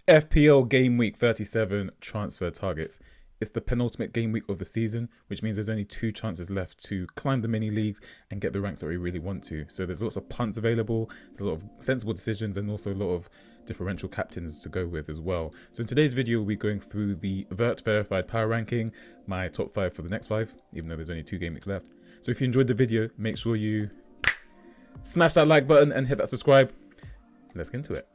FPL game week 37 transfer targets. It's the penultimate game week of the season, which means there's only 2 chances left to climb the mini leagues and get the ranks that we really want to. So there's lots of punts available, there's a lot of sensible decisions, and also a lot of differential captains to go with as well. So in today's video, we'll be going through the Vert verified power ranking, my top 5 for the next 5, even though there's only 2 game weeks left. So if you enjoyed the video, make sure you smash that like button and hit that subscribe. Let's get into it.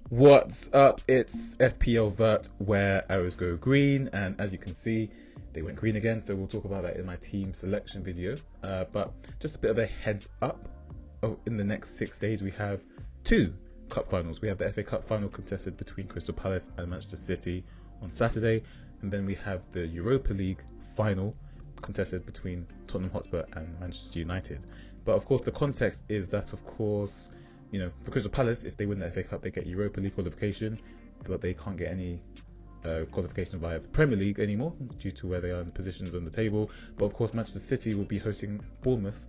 What's up? It's FPL Vert where arrows go green, and as you can see they went green again, so we'll talk about that in my team selection video. But just a bit of a heads up, in the next 6 days we have 2 cup finals. We have the FA Cup final contested between Crystal Palace and Manchester City on Saturday, and then we have the Europa League final contested between Tottenham Hotspur and Manchester United. But of course the context is that, of course, you know, for Crystal Palace, if they win the FA Cup, they get Europa League qualification, but they can't get any qualification via the Premier League anymore due to where they are in the positions on the table. But of course, Manchester City will be hosting Bournemouth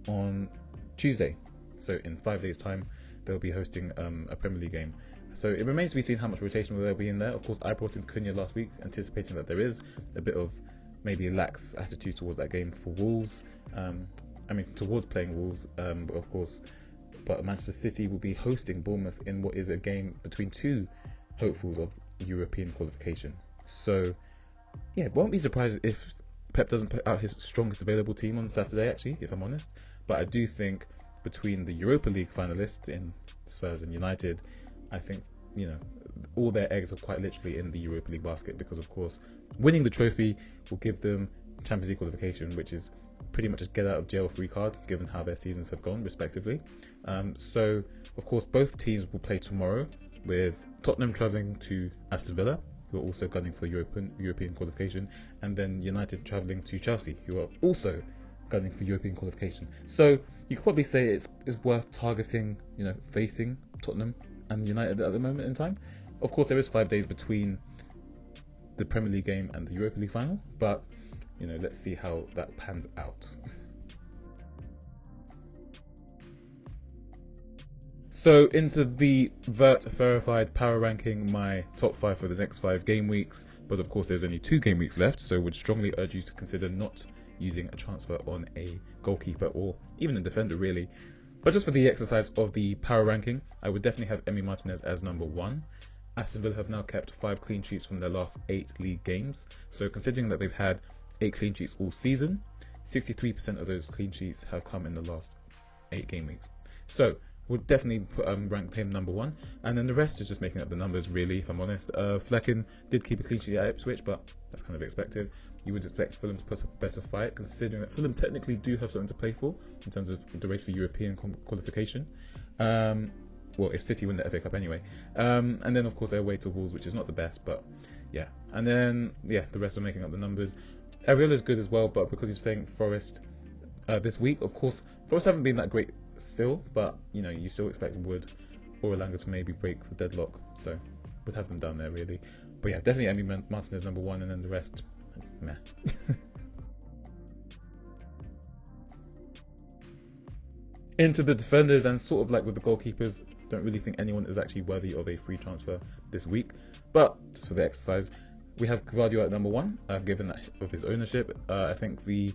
on Tuesday. So in 5 days' time, they'll be hosting a Premier League game. So it remains to be seen how much rotation will there be in there. Of course, I brought in Cunha last week, anticipating that there is a bit of maybe lax attitude towards that game for Wolves. Towards playing Wolves, but of course. But Manchester City will be hosting Bournemouth in what is a game between 2 hopefuls of European qualification. So, yeah, won't be surprised if Pep doesn't put out his strongest available team on Saturday, actually, if I'm honest. But I do think between the Europa League finalists in Spurs and United, I think, you know, all their eggs are quite literally in the Europa League basket, because, of course, winning the trophy will give them Champions League qualification, which is pretty much a get out of jail free card given how their seasons have gone respectively. So of course both teams will play tomorrow, with Tottenham travelling to Aston Villa, who are also gunning for European qualification, and then United travelling to Chelsea, who are also gunning for European qualification. So you could probably say it's worth targeting, you know, facing Tottenham and United at the moment in time. Of course there is 5 days between the Premier League game and the Europa League final, but you know, let's see how that pans out. So into the Vert verified power ranking, my top 5 for the next 5 game weeks. But of course there's only 2 game weeks left, so would strongly urge you to consider not using a transfer on a goalkeeper or even a defender really. But just for the exercise of the power ranking, I would definitely have Emi Martinez as number 1. Aston Villa have now kept 5 clean sheets from their last 8 league games. So considering that they've had 8 clean sheets all season, 63% of those clean sheets have come in the last 8 game weeks. So would definitely rank him number 1, and then the rest is just making up the numbers really, if I'm honest. Flecken did keep a clean sheet at Ipswich, but that's kind of expected. You would expect Fulham to put a better fight, considering that Fulham technically do have something to play for in terms of the race for European qualification. Well, if City win the FA Cup anyway. And then of course they're away to Wolves, which is not the best, but yeah. And then yeah, the rest are making up the numbers. Ariel is good as well, but because he's playing Forest this week, of course, Forest haven't been that great still, but you know, you still expect Wood or Elanga to maybe break the deadlock, so would have them down there really. But yeah, definitely Emi Martinez number 1, and then the rest, meh. Into the defenders, and sort of like with the goalkeepers, don't really think anyone is actually worthy of a free transfer this week, but just for the exercise, we have gvardiol at number 1, given that of his ownership. I think the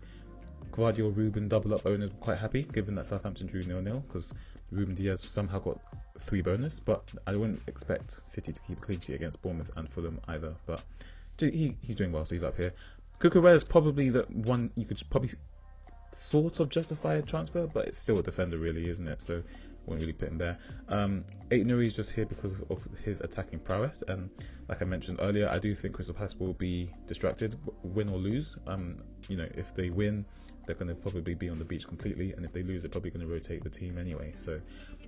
gvardiol-Ruben double-up owners were quite happy, given that Southampton drew 0-0, because Ruben Diaz somehow got 3 bonus, but I wouldn't expect City to keep a clean sheet against Bournemouth and Fulham either, but he's doing well, so he's up here. Cucurella is probably the one you could probably sort of justify a transfer, but it's still a defender really, isn't it? So won't really put him there. Aït-Nouri is just here because of his attacking prowess, and like I mentioned earlier, I do think Crystal Palace will be distracted, win or lose. You know, if they win, they're going to probably be on the beach completely, and if they lose, they're probably going to rotate the team anyway, so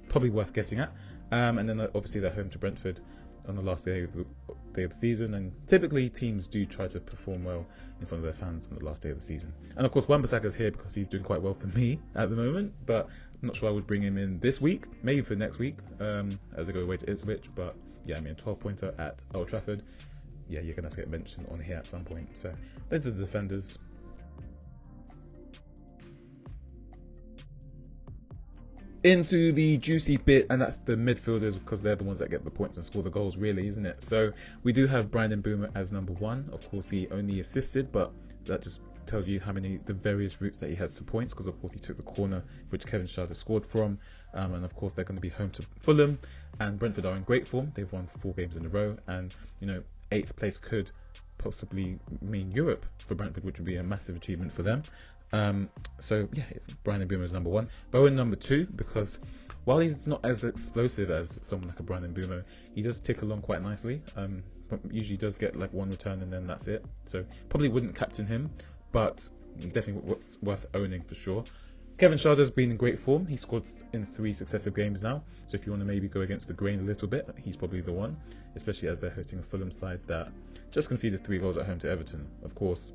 probably worth getting at. And then obviously they're home to Brentford on the last day of the season, and typically teams do try to perform well in front of their fans on the last day of the season. And of course Wan-Bissaka's here because he's doing quite well for me at the moment, but I'm not sure I would bring him in this week, maybe for next week, as they go away to Ipswich. But yeah, I mean, a 12-pointer at Old Trafford, yeah, you're going to have to get mentioned on here at some point. So those are the defenders. into the juicy bit, and that's the midfielders, because they're the ones that get the points and score the goals, really, isn't it? So we do have Brandon Boomer as number 1. Of course, he only assisted, but that just tells you the various routes that he has to points, because of course he took the corner which Kevin Schade scored from, and of course they're going to be home to Fulham, and Brentford are in great form. They've won 4 games in a row, and 8th place could possibly mean Europe for Brentford, which would be a massive achievement for them. So yeah, Brandon Boomer is number 1. Bowen number 2, because while he's not as explosive as someone like a Brandon Boomer, he does tick along quite nicely. But usually does get like 1 return and then that's it. So probably wouldn't captain him, but he's definitely worth owning for sure. Kevin Schade has been in great form. He scored in 3 successive games now. So if you want to maybe go against the grain a little bit, he's probably the one, especially as they're hosting a Fulham side that just conceded 3 goals at home to Everton. Of course,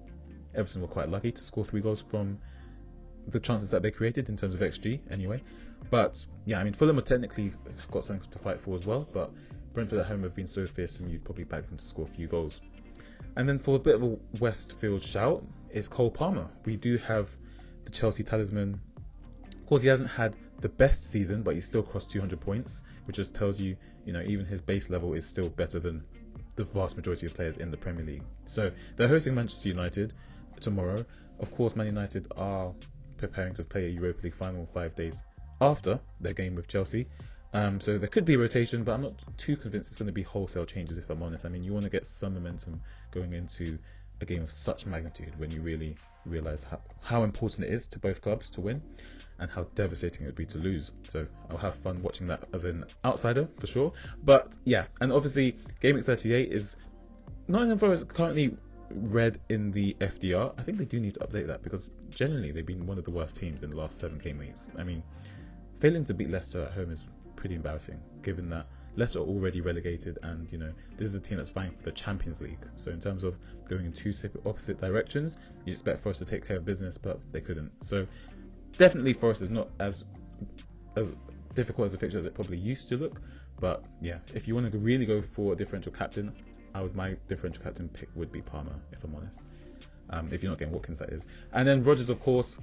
Everton were quite lucky to score 3 goals from the chances that they created in terms of XG anyway. But yeah, I mean, Fulham have technically got something to fight for as well, but Brentford at home have been so fierce and you'd probably back them to score a few goals. And then for a bit of a Westfield shout is Cole Palmer. We do have the Chelsea talisman. Of course, he hasn't had the best season, but he's still crossed 200 points, which just tells you, even his base level is still better than the vast majority of players in the Premier League. So they're hosting Manchester United tomorrow. Of course, Man United are preparing to play a Europa League final 5 days after their game with Chelsea. So there could be a rotation, but I'm not too convinced it's going to be wholesale changes, if I'm honest. I mean, you want to get some momentum going into a game of such magnitude when you really realise how important it is to both clubs to win and how devastating it would be to lose. So I'll have fun watching that as an outsider for sure. But yeah, and obviously gameweek 38 is Nottingham Forest currently red in the FDR. I think they do need to update that, because generally they've been one of the worst teams in the last 7 game weeks. I mean, failing to beat Leicester at home is pretty embarrassing, given that Leicester are already relegated, and this is a team that's vying for the Champions League. So in terms of going in 2 opposite directions, you expect Forest to take care of business, but they couldn't. So definitely Forest is not as difficult as a fixture as it probably used to look. But yeah, if you want to really go for a differential captain, my differential captain pick would be Palmer, if I'm honest. If you're not getting Watkins, that is. And then Rodgers, of course,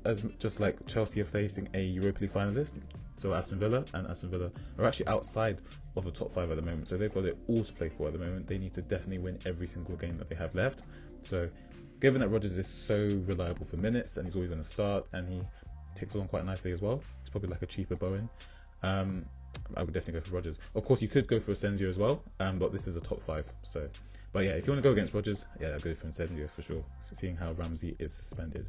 as just like Chelsea are facing a Europa League finalist, so Aston Villa are actually outside of the top 5 at the moment. So they've got it all to play for at the moment. They need to definitely win every single game that they have left. So given that Rodgers is so reliable for minutes and he's always going to start and he ticks along quite nicely as well, it's probably like a cheaper Bowen. I would definitely go for Rodgers. Of course, you could go for Asensio as well, but this is a top 5. So, but yeah, if you want to go against Rodgers, yeah, I'll go for Asensio for sure, seeing how Ramsey is suspended.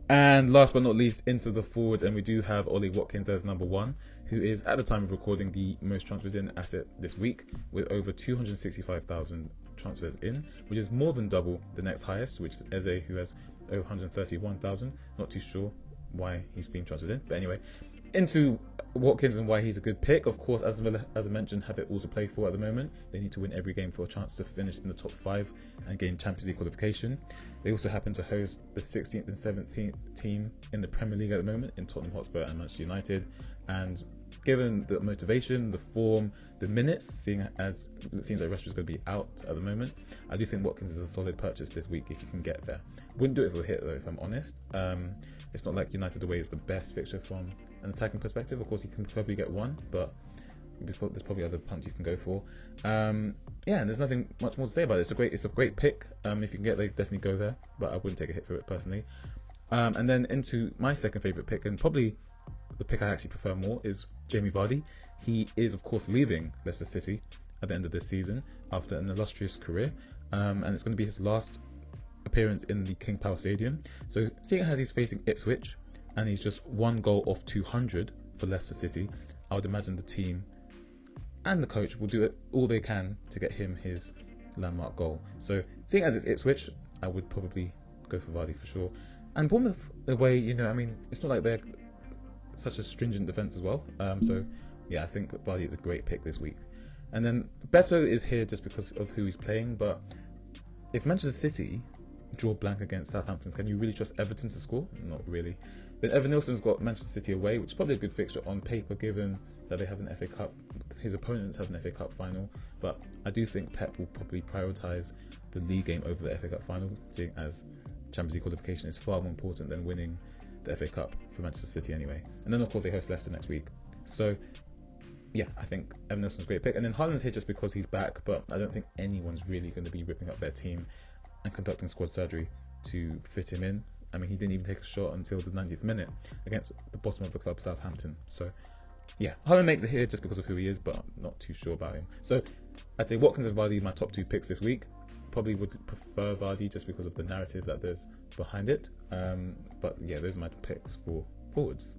And last but not least, into the forwards, and we do have Ollie Watkins as number 1, who is at the time of recording the most transferred in asset this week, with over 265,000 transfers in, which is more than double the next highest, which is Eze, who has over 131,000. Not too sure why he's been transferred in, but anyway, into Watkins and why he's a good pick. Of course, as I mentioned, have it all to play for at the moment. They need to win every game for a chance to finish in the top 5 and gain Champions League qualification. They also happen to host the 16th and 17th team in the Premier League at the moment in Tottenham Hotspur and Manchester United. And given the motivation, the form, the minutes, seeing as it seems like Rashford's going to be out at the moment, I do think Watkins is a solid purchase this week if you can get there. Wouldn't do it for a hit though, if I'm honest. It's not like United away is the best fixture from an attacking perspective. Of course, you can probably get 1, but there's probably other punts you can go for. Yeah, and there's nothing much more to say about it. It's a great pick. If you can get there, definitely go there, but I wouldn't take a hit for it personally. And then into my second favourite pick, and probably the pick I actually prefer more, is Jamie Vardy. He is, of course, leaving Leicester City at the end of this season after an illustrious career, and it's going to be his last appearance in the King Power Stadium. So seeing as he's facing Ipswich and he's just 1 goal off 200 for Leicester City, I would imagine the team and the coach will do it all they can to get him his landmark goal. So seeing as it's Ipswich, I would probably go for Vardy for sure. And Bournemouth away, it's not like they're such a stringent defence as well. So yeah, I think Vardy is a great pick this week. And then Beto is here just because of who he's playing, but if Manchester City draw blank against Southampton, can you really trust Everton to score? Not really. Then Evan Nilsson's got Manchester City away, which is probably a good fixture on paper given that they have an FA Cup, his opponents have an FA Cup final, but I do think Pep will probably prioritise the league game over the FA Cup final, seeing as Champions League qualification is far more important than winning the FA Cup for Manchester City anyway. And then of course they host Leicester next week. So yeah, I think Evan Nelson's a great pick. And then Haaland's here just because he's back, but I don't think anyone's really going to be ripping up their team and conducting squad surgery to fit him in. I mean, he didn't even take a shot until the 90th minute against the bottom of the club, Southampton. So yeah, Haaland makes it here just because of who he is, but I'm not too sure about him. So I'd say Watkins and Vardy are my top 2 picks this week. Probably would prefer Vardy just because of the narrative that there's behind it. But yeah, those are my picks for forwards.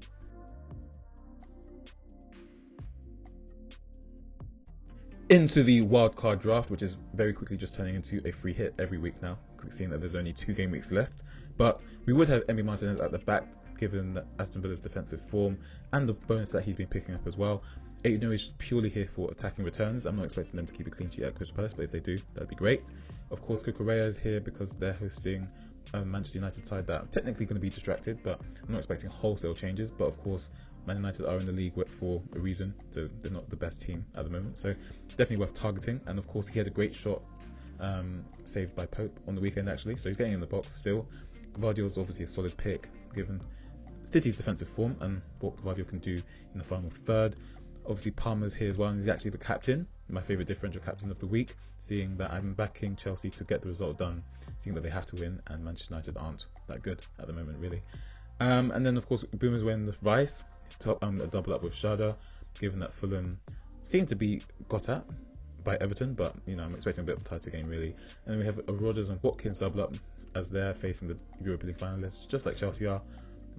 Into the wildcard draft, which is very quickly just turning into a free hit every week now, seeing that there's only 2 game weeks left. But we would have Emi Martinez at the back, given that Aston Villa's defensive form and the bonus that he's been picking up as well. 8-0 is purely here for attacking returns. I'm not expecting them to keep a clean sheet at Crystal Palace, but if they do, that'd be great. Of course, Cucurella is here because they're hosting a Manchester United side that are technically going to be distracted, but I'm not expecting wholesale changes. But of course, Man United are in the league for a reason, so they're not the best team at the moment. So definitely worth targeting. And of course, he had a great shot saved by Pope on the weekend actually, so he's getting in the box still. Gvardiol is obviously a solid pick given City's defensive form and what Gvardiol can do in the final third. Obviously Palmer's here as well, and he's actually the captain, my favourite differential captain of the week, seeing that I'm backing Chelsea to get the result done, seeing that they have to win and Manchester United aren't that good at the moment really. And then of course Boomer's winning the Rice, a double up with Shada, given that Fulham seem to be got at by Everton, but you know, I'm expecting a bit of a tighter game really. And then we have a Rodgers and Watkins double up as they're facing the Europa League finalists, just like Chelsea are.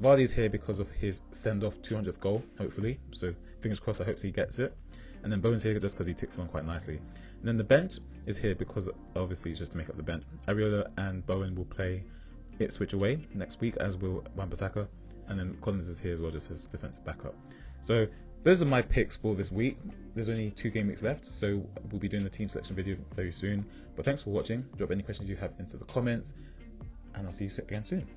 Vardy's here because of his send-off 200th goal, hopefully, so fingers crossed, I hope he gets it. And then Bowen's here just because he ticks on quite nicely. And then the bench is here because obviously it's just to make up the bench. Areola and Bowen will play Ipswich away next week, as will Wan-Bissaka, and then Collins is here as well, just as defensive backup. So those are my picks for this week. There's only 2 game weeks left, so we'll be doing the team selection video very soon. But thanks for watching. Drop any questions you have into the comments, and I'll see you again soon.